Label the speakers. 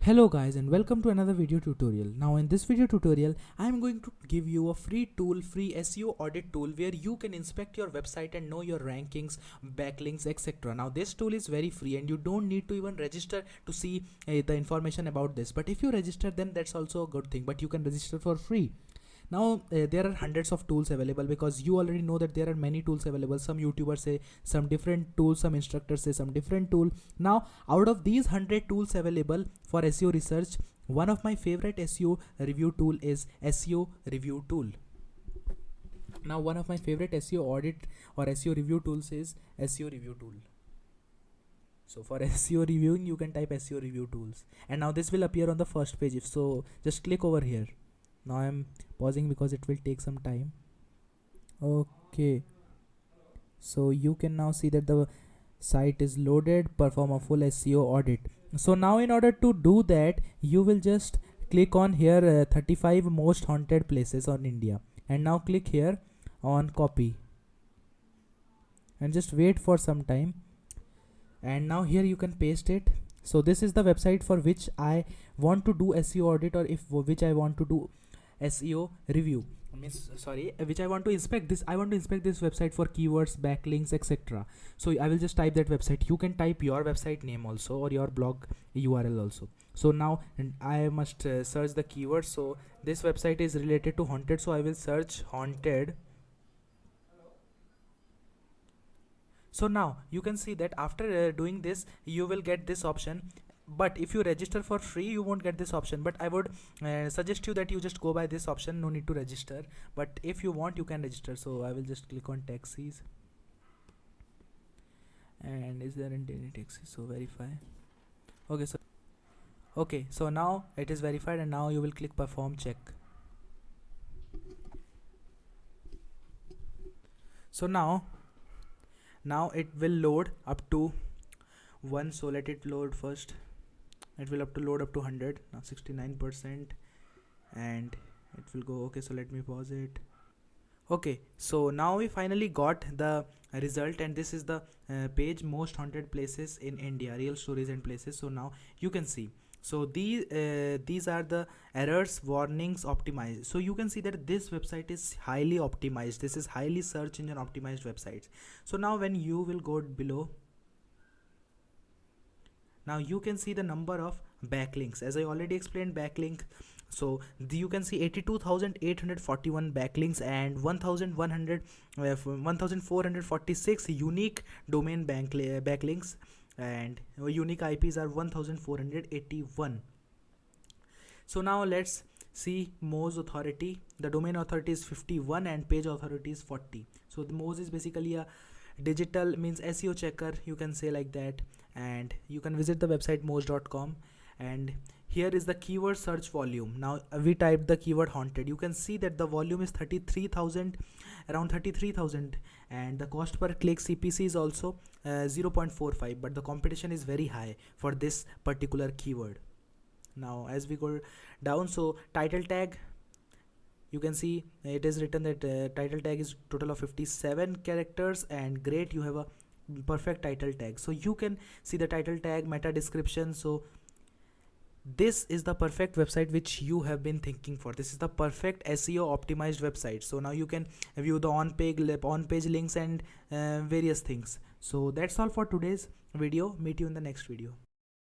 Speaker 1: Hello guys and welcome to another video tutorial. Now in this video tutorial I am going to give you a free SEO audit tool where you can inspect your website and know your rankings, backlinks, etc. Now this tool is very free and you don't need to even register to see the information about this, but if you register then that's also a good thing, but you can register for free. Now there are hundreds of tools available because you already know that there are many tools available. Some YouTubers say some different tools, some instructors say some different tool. Now out of these 100 tools available for SEO research, one of my favorite SEO review tool is SEO review tool. Now one of my favorite SEO audit or SEO review tools is SEO review tool. So for SEO reviewing you can type SEO review tools and now this will appear on the first page. If so, just click over here. Now I'm pausing because it will take some time. Okay, so you can now see that the site is loaded. Perform a full SEO audit. So now in order to do that you will just click on here 35 most haunted places on India, and now click here on copy and just wait for some time, and now here you can paste it. So this is the website for which I want to do SEO audit, or which I want to do SEO review, which I want to inspect this. I want to inspect this website for keywords, backlinks, etc. So I will just type that website. You can type your website name also or your blog URL also. So now I must search the keyword. So this website is related to haunted, so I will search haunted. So now you can see that after doing this you will get this option, but if you register for free you won't get this option. But I would suggest you that you just go by this option, no need to register, but if you want you can register. So I will just click on taxis, and is there any taxi? So verify. Okay, so now it is verified, and now you will click perform check. So now it will load up to 1. So let it load first. It will load up to 100. Now 69%, and it will go. Okay, so let me pause it. Okay, so now we finally got the result, and this is the page most haunted places in India, real stories and places. So now you can see, so these are the errors, warnings, optimized. So you can see that this website is highly optimized. This is highly search engine optimized websites. So now when you will go below, now you can see the number of backlinks. As I already explained, backlink, so you can see 82,841 backlinks and 1,446 unique domain backlinks, and unique IPs are 1,481. so now let's see Moz authority. The domain authority is 51 and page authority is 40. So the Moz is basically a digital, means SEO checker, you can say like that, and you can visit the website moz.com, and here is the keyword search volume. Now we typed the keyword haunted. You can see that the volume is 33,000, around 33,000, and the cost per click CPC is also 0.45, but the competition is very high for this particular keyword. Now as we go down, so title tag, you can see it is written that title tag is total of 57 characters, and great, you have a perfect title tag. So you can see the title tag, meta description. So this is the perfect website which you have been thinking for. This is the perfect SEO optimized website. So now you can view the on-page links and various things. So that's all for today's video. Meet you in the next video.